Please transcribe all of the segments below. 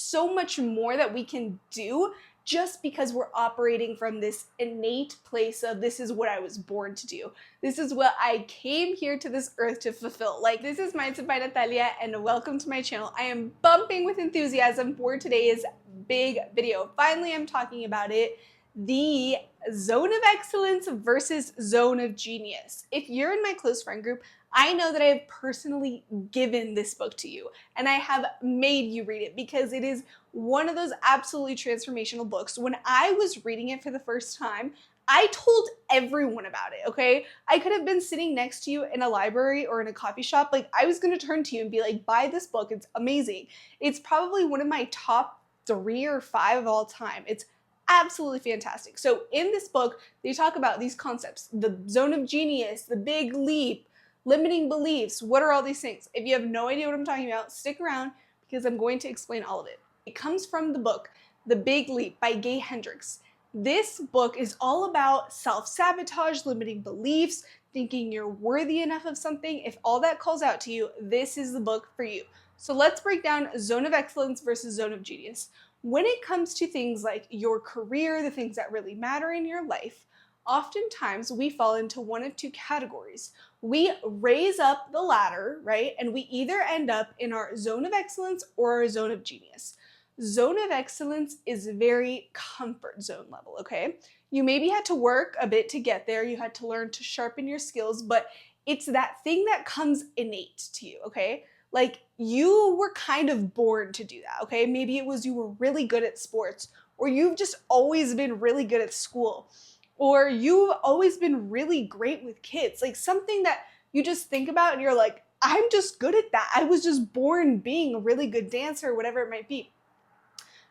so much more that we can do just because we're operating from this innate place of this is what I was born to do. This is what I came here to this earth to fulfill. Like, this is Mindset by Natalia, and welcome to my channel. I am bumping with enthusiasm for today's big video. Finally, I'm talking about it. The zone of excellence versus zone of genius. If you're in my close friend group, I know that I have personally given this book to you and I have made you read it because it is one of those absolutely transformational books. When I was reading it for the first time, I told everyone about it, okay? I could have been sitting next to you in a library or in a coffee shop. Like, I was gonna turn to you and be like, buy this book, it's amazing. It's probably one of my top 3 or 5 of all time. It's absolutely fantastic. So in this book, they talk about these concepts, the zone of genius, the big leap, limiting beliefs. What are all these things? If you have no idea what I'm talking about, stick around because I'm going to explain all of it. It comes from the book, The Big Leap by Gay Hendricks. This book is all about self-sabotage, limiting beliefs, thinking you're worthy enough of something. If all that calls out to you, this is the book for you. So let's break down zone of excellence versus zone of genius. When it comes to things like your career, the things that really matter in your life, oftentimes we fall into one of 2 categories. We raise up the ladder, right? And we either end up in our zone of excellence or our zone of genius. Zone of excellence is very comfort zone level, okay? You maybe had to work a bit to get there. You had to learn to sharpen your skills, but it's that thing that comes innate to you, okay? Like, you were kind of born to do that, okay? Maybe it was you were really good at sports, or you've just always been really good at school, or you've always been really great with kids. Like, something that you just think about and you're like, I'm just good at that. I was just born being a really good dancer, whatever it might be.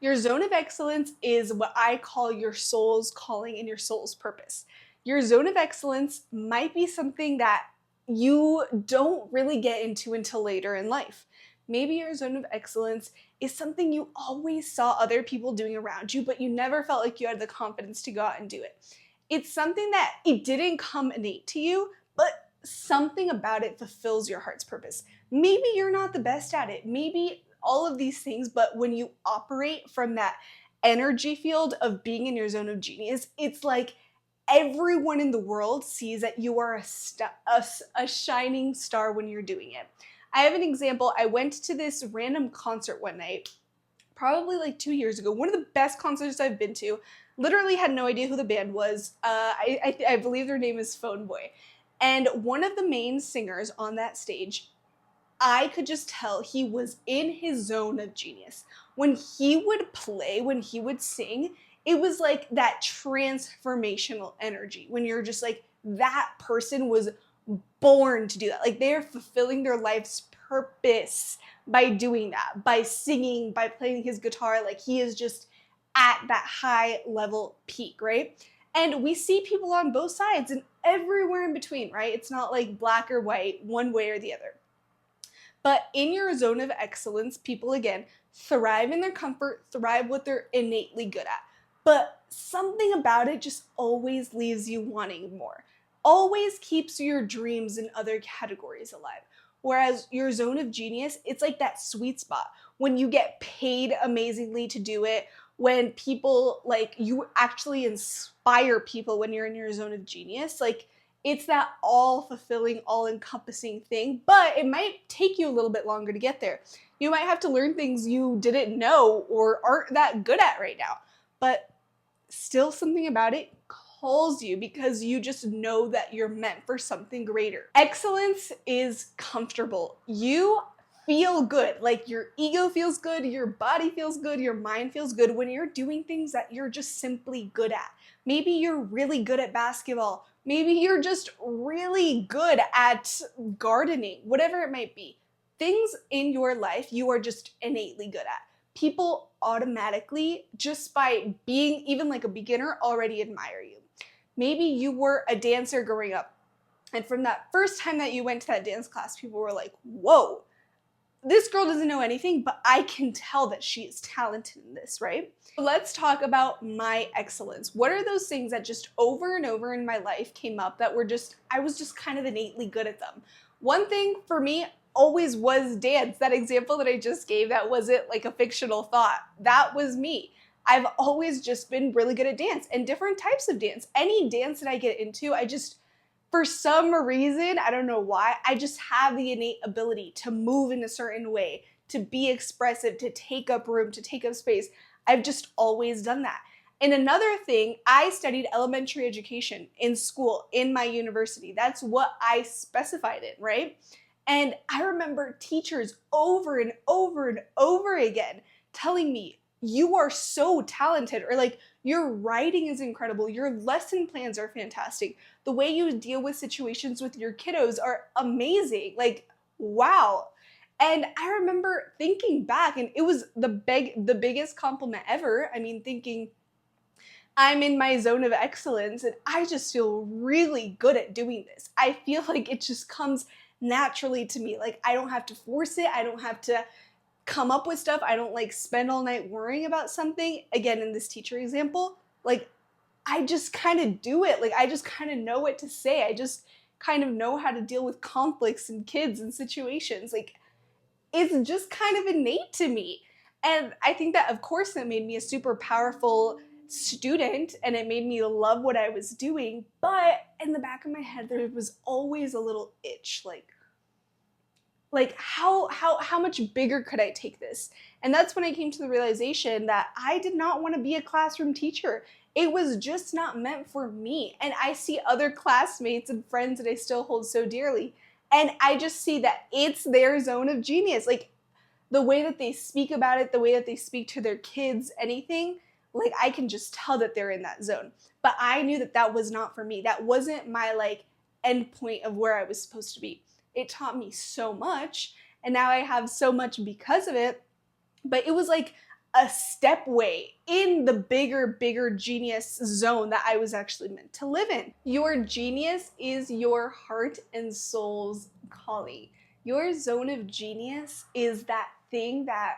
Your zone of excellence is what I call your soul's calling and your soul's purpose. Your zone of excellence might be something that you don't really get into until later in life. Maybe your zone of excellence is something you always saw other people doing around you, but you never felt like you had the confidence to go out and do it. It's something that it didn't come innate to you, but something about it fulfills your heart's purpose. Maybe you're not the best at it. Maybe all of these things, but when you operate from that energy field of being in your zone of genius, it's like everyone in the world sees that you are a shining star when you're doing it. I have an example. I went to this random concert one night, probably like 2 years ago, one of the best concerts I've been to. Literally had no idea who the band was. I believe their name is Phone Boy. And one of the main singers on that stage, I could just tell he was in his zone of genius. When he would play, when he would sing, it was like that transformational energy when you're just like, that person was born to do that. Like, they're fulfilling their life's purpose by doing that, by singing, by playing his guitar. Like, he is just at that high level peak, right? And we see people on both sides and everywhere in between, right? It's not like black or white, one way or the other. But in your zone of excellence, people, again, thrive in their comfort, thrive what they're innately good at. But something about it just always leaves you wanting more. Always keeps your dreams in other categories alive. Whereas your zone of genius, it's like that sweet spot when you get paid amazingly to do it, when people, like, you actually inspire people when you're in your zone of genius. Like, it's that all-fulfilling, all-encompassing thing, but it might take you a little bit longer to get there. You might have to learn things you didn't know or aren't that good at right now, but still something about it calls you because you just know that you're meant for something greater. Excellence is comfortable. You feel good, like your ego feels good, your body feels good, your mind feels good when you're doing things that you're just simply good at. Maybe you're really good at basketball. Maybe you're just really good at gardening, whatever it might be. Things in your life you are just innately good at. People automatically, just by being even like a beginner, already admire you. Maybe you were a dancer growing up, and from that first time that you went to that dance class, people were like, whoa, this girl doesn't know anything, but I can tell that she is talented in this, right? Let's talk about my excellence. What are those things that just over and over in my life came up that were just, I was just kind of innately good at them? One thing for me, always was dance. That example that I just gave, that wasn't like a fictional thought. That was me. I've always just been really good at dance and different types of dance. Any dance that I get into, I just, for some reason, I don't know why, I just have the innate ability to move in a certain way, to be expressive, to take up room, to take up space. I've just always done that. And another thing, I studied elementary education in school, in my university. That's what I specified in, right? And I remember teachers over and over and over again telling me, you are so talented, or like, your writing is incredible, your lesson plans are fantastic, the way you deal with situations with your kiddos are amazing, like, wow. And I remember thinking back, and it was the biggest compliment ever. I mean, thinking, I'm in my zone of excellence and I just feel really good at doing this. I feel like it just comes naturally to me. Like, I don't have to force it. I don't have to come up with stuff. I don't like spend all night worrying about something. Again, in this teacher example, like, I just kind of do it. Like, I just kind of know what to say. I just kind of know how to deal with conflicts and kids and situations. Like, it's just kind of innate to me. And I think that, of course, it made me a super powerful student and it made me love what I was doing. But in the back of my head, there was always a little itch, like how much bigger could I take this? And that's when I came to the realization that I did not want to be a classroom teacher. It was just not meant for me. And I see other classmates and friends that I still hold so dearly, and I just see that it's their zone of genius. Like, the way that they speak about it, the way that they speak to their kids, anything, like, I can just tell that they're in that zone. But I knew that that was not for me. That wasn't my like end point of where I was supposed to be. It taught me so much, and now I have so much because of it, but it was like a stepway in the bigger genius zone that I was actually meant to live in. Your genius is your heart and soul's calling. Your zone of genius is that thing that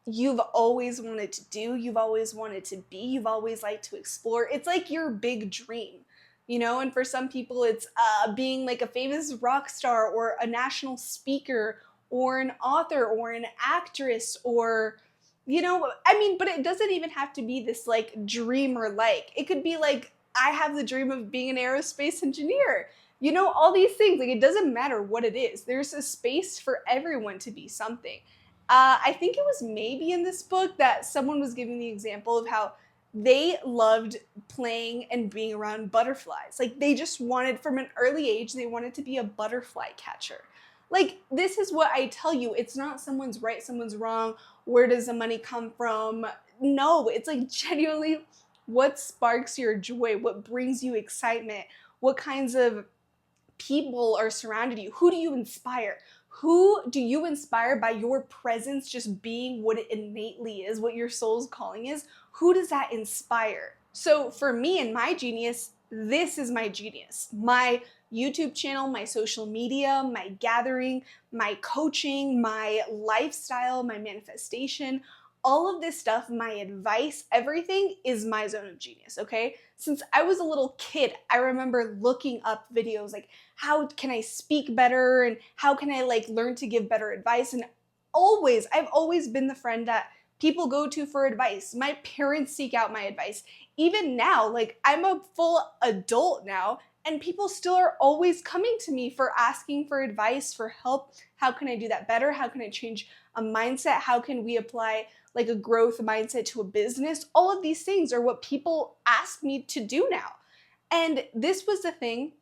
you've always wanted to do, you've always wanted to be, you've always liked to explore. It's like your big dream. You know, and for some people it's being like a famous rock star or a national speaker or an author or an actress, or, you know, I mean, but it doesn't even have to be this like dream or like. It could be like, I have the dream of being an aerospace engineer. You know, all these things, like, it doesn't matter what it is. There's a space for everyone to be something. I think it was maybe in this book that someone was giving the example of how they loved playing and being around butterflies. Like, they just wanted, from an early age, they wanted to be a butterfly catcher. Like, this is what I tell you. It's not someone's right, someone's wrong. Where does the money come from? No, it's like genuinely what sparks your joy, what brings you excitement, what kinds of people are surrounded you. Who do you inspire? Who do you inspire by your presence just being what it innately is, what your soul's calling is? Who does that inspire? So for me and my genius, this is my genius. My YouTube channel, my social media, my gathering, my coaching, my lifestyle, my manifestation, all of this stuff, my advice, everything is my zone of genius, okay? Since I was a little kid, I remember looking up videos like, how can I speak better and how can I like learn to give better advice? And I've always been the friend that people go to for advice. My parents seek out my advice. Even now, like, I'm a full adult now, and people still are always coming to me for asking for advice, for help. How can I do that better? How can I change a mindset? How can we apply like a growth mindset to a business? All of these things are what people ask me to do now. And this was the thing.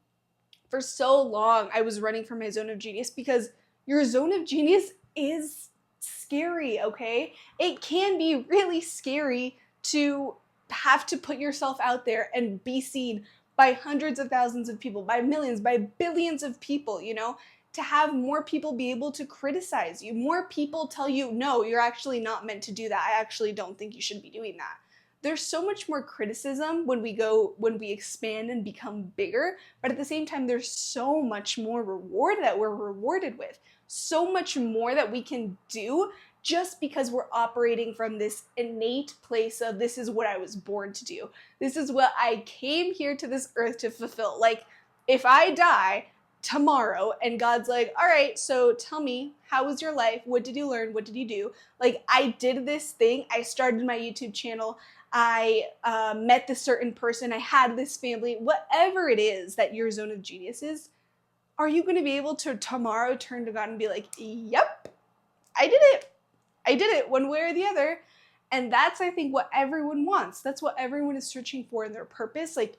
For so long, I was running from my zone of genius, because your zone of genius is scary, okay? It can be really scary to have to put yourself out there and be seen by hundreds of thousands of people, by millions, by billions of people, you know? To have more people be able to criticize you, more people tell you, no, you're actually not meant to do that. I actually don't think you should be doing that. There's so much more criticism when we expand and become bigger, but at the same time, there's so much more reward that we're rewarded with, so much more that we can do just because we're operating from this innate place of, this is what I was born to do. This is what I came here to this earth to fulfill. Like, if I die, tomorrow, and God's like, all right, so tell me, how was your life? What did you learn? What did you do? Like, I did this thing. I started my YouTube channel. I met this certain person. I had this family. Whatever it is that your zone of genius is, are you going to be able to tomorrow turn to God and be like, yep, I did it. I did it one way or the other. And that's, I think, what everyone wants. That's what everyone is searching for in their purpose. Like,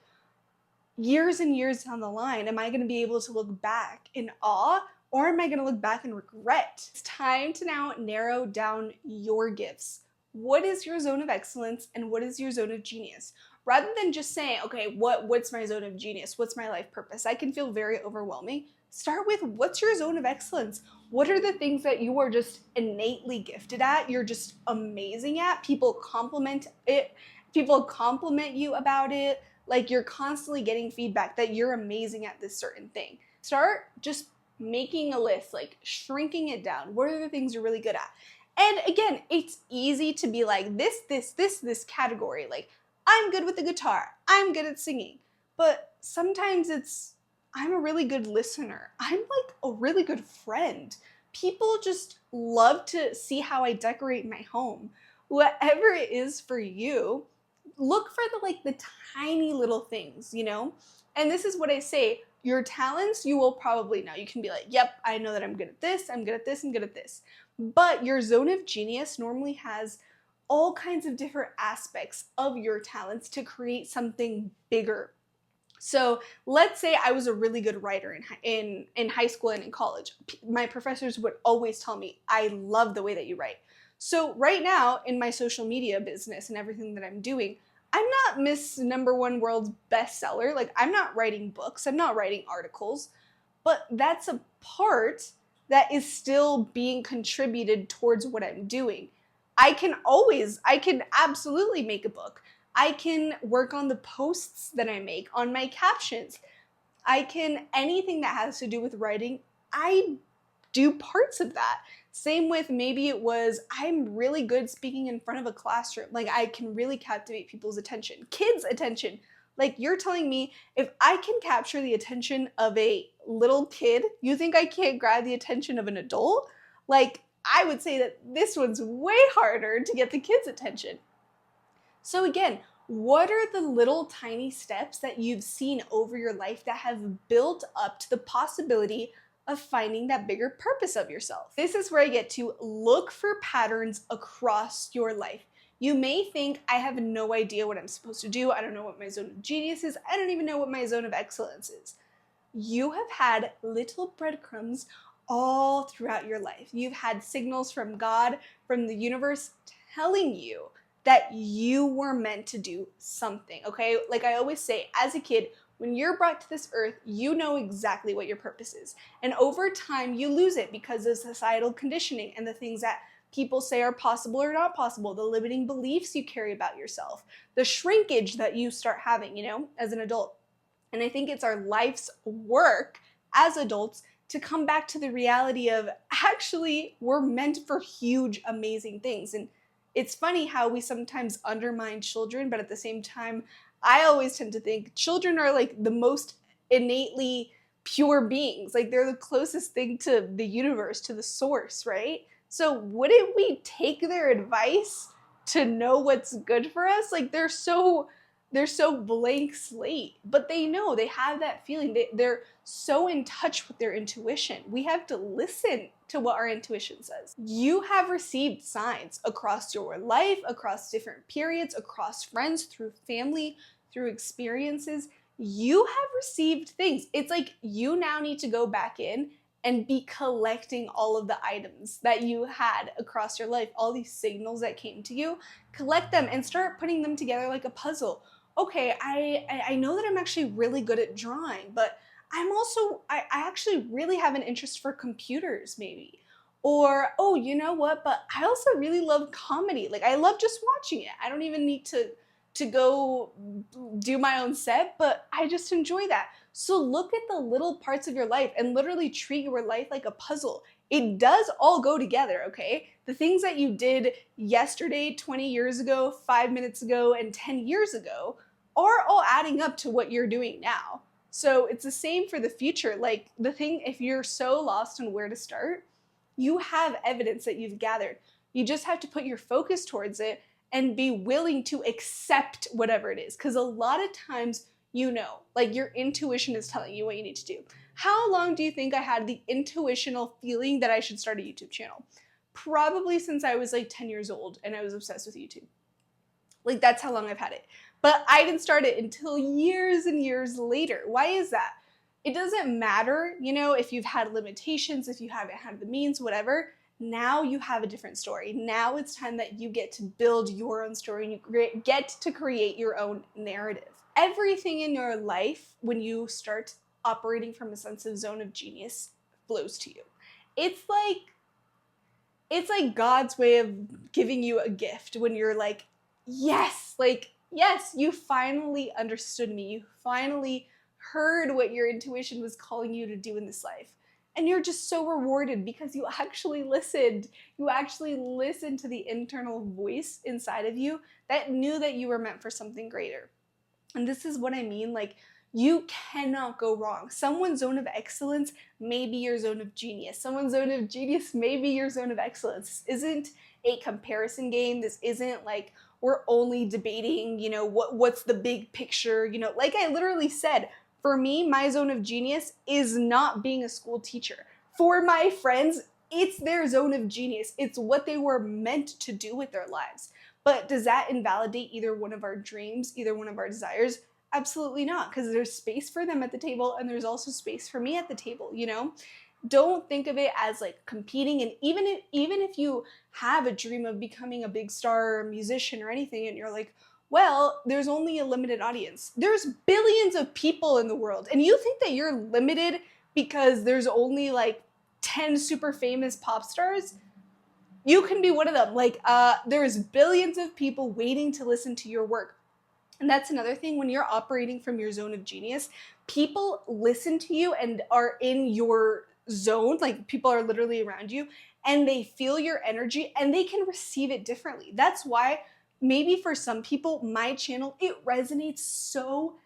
years and years down the line, am I going to be able to look back in awe, or am I going to look back in regret? It's time to now narrow down your gifts. What is your zone of excellence and what is your zone of genius? Rather than just saying, okay, what's my zone of genius? What's my life purpose? That can feel very overwhelming. Start with, what's your zone of excellence? What are the things that you are just innately gifted at? You're just amazing at. People compliment it. People compliment you about it. Like, you're constantly getting feedback that you're amazing at this certain thing. Start just making a list, like shrinking it down. What are the things you're really good at? And again, it's easy to be like this category. Like, I'm good with the guitar. I'm good at singing. But sometimes it's, I'm a really good listener. I'm like a really good friend. People just love to see how I decorate my home. Whatever it is for you, look for the tiny little things, you know? And this is what I say, your talents, you will probably know. You can be like, yep, I know that I'm good at this, I'm good at this, I'm good at this. But your zone of genius normally has all kinds of different aspects of your talents to create something bigger. So let's say I was a really good writer in high school and in college. My professors would always tell me, I love the way that you write. So right now in my social media business and everything that I'm doing, I'm not Miss #1 world's bestseller. Like, I'm not writing books, I'm not writing articles, but that's a part that is still being contributed towards what I'm doing. I can absolutely make a book. I can work on the posts that I make, on my captions. Anything that has to do with writing, I do parts of that. Same with, maybe it was, I'm really good speaking in front of a classroom. Like, I can really captivate people's attention, kids' attention. Like, you're telling me if I can capture the attention of a little kid, you think I can't grab the attention of an adult? Like, I would say that this one's way harder to get the kids' attention. So again, what are the little tiny steps that you've seen over your life that have built up to the possibility of finding that bigger purpose of yourself? This is where I get to look for patterns across your life. You may think, I have no idea what I'm supposed to do. I don't know what my zone of genius is. I don't even know what my zone of excellence is. You have had little breadcrumbs all throughout your life. You've had signals from God, from the universe, telling you that you were meant to do something, okay? Like I always say, as a kid, when you're brought to this earth, you know exactly what your purpose is. And over time, you lose it because of societal conditioning and the things that people say are possible or not possible, the limiting beliefs you carry about yourself, the shrinkage that you start having, you know, as an adult. And I think it's our life's work as adults to come back to the reality of, actually, we're meant for huge, amazing things. And it's funny how we sometimes undermine children, but at the same time, I always tend to think children are like the most innately pure beings. Like, they're the closest thing to the universe, to the source, right? So wouldn't we take their advice to know what's good for us? Like, they're so blank slate, but they know, they have that feeling. They're so in touch with their intuition. We have to listen to what our intuition says. You have received signs across your life, across different periods, across friends, through family, through experiences. You have received things. It's like you now need to go back in and be collecting all of the items that you had across your life, all these signals that came to you. Collect them and start putting them together like a puzzle. Okay, I know that I'm actually really good at drawing, but I actually really have an interest for computers, maybe. Or, oh, you know what, but I also really love comedy. Like, I love just watching it. I don't even need to go do my own set, but I just enjoy that. So look at the little parts of your life and literally treat your life like a puzzle. It does all go together, okay? The things that you did yesterday, 20 years ago, 5 minutes ago, and 10 years ago are all adding up to what you're doing now. So it's the same for the future. Like the thing, if you're so lost on where to start, you have evidence that you've gathered. You just have to put your focus towards it and be willing to accept whatever it is. Because a lot of times, like your intuition is telling you what you need to do. How long do you think I had the intuitional feeling that I should start a YouTube channel? Probably since I was like 10 years old and I was obsessed with YouTube. Like that's how long I've had it. But I didn't start it until years and years later. Why is that? It doesn't matter, if you've had limitations, if you haven't had the means, whatever. Now you have a different story. Now it's time that you get to build your own story and you get to create your own narrative. Everything in your life, when you start operating from a sense of zone of genius, flows to you. It's like God's way of giving you a gift when you're like, yes, you finally understood me. You finally heard what your intuition was calling you to do in this life. And you're just so rewarded because you actually listened. You actually listened to the internal voice inside of you that knew that you were meant for something greater. And this is what I mean, like, you cannot go wrong. Someone's zone of excellence may be your zone of genius. Someone's zone of genius may be your zone of excellence. This isn't a comparison game. This isn't like we're only debating, what's the big picture. Like I literally said, for me, my zone of genius is not being a school teacher. For my friends, it's their zone of genius. It's what they were meant to do with their lives. But does that invalidate either one of our dreams, either one of our desires? Absolutely not, because there's space for them at the table and there's also space for me at the table, Don't think of it as like competing. And even if you have a dream of becoming a big star or a musician or anything and you're like, well, there's only a limited audience. There's billions of people in the world. And you think that you're limited because there's only like 10 super famous pop stars? You can be one of them. Like, there's billions of people waiting to listen to your work. And that's another thing, when you're operating from your zone of genius, people listen to you and are in your zone, like people are literally around you, and they feel your energy and they can receive it differently. That's why maybe for some people, my channel, it resonates so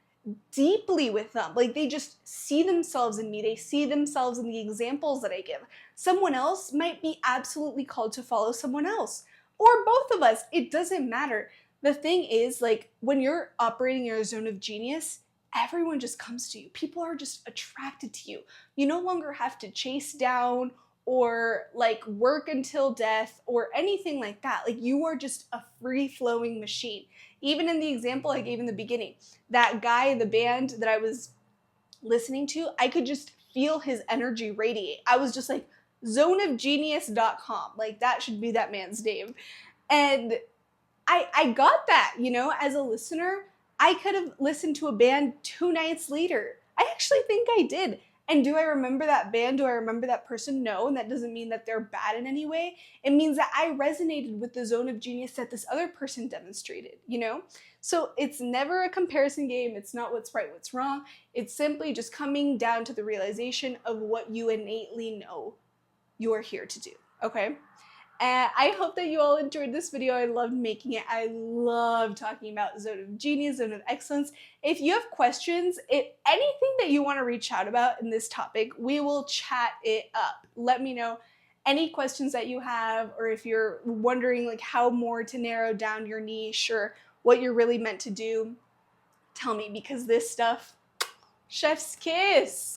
deeply with them. Like they just see themselves in me. They see themselves in the examples that I give. Someone else might be absolutely called to follow someone else, or both of us. It doesn't matter. The thing is, like, when you're operating your zone of genius, everyone just comes to you. People are just attracted to you. You no longer have to chase down or like work until death or anything like that. Like you are just a free-flowing machine. Even in the example I gave in the beginning, that guy, the band that I was listening to, I could just feel his energy radiate. I was just like, zoneofgenius.com. Like that should be that man's name. And I got that, as a listener. I could have listened to a band 2 nights later. I actually think I did. And do I remember that band? Do I remember that person? No, and that doesn't mean that they're bad in any way. It means that I resonated with the zone of genius that this other person demonstrated, So it's never a comparison game. It's not what's right, what's wrong. It's simply just coming down to the realization of what you innately know you are here to do, okay? And I hope that you all enjoyed this video. I loved making it. I love talking about zone of genius, zone of excellence. If you have questions, anything that you want to reach out about in this topic, we will chat it up. Let me know any questions that you have, or if you're wondering like how more to narrow down your niche or what you're really meant to do, tell me, because this stuff, chef's kiss.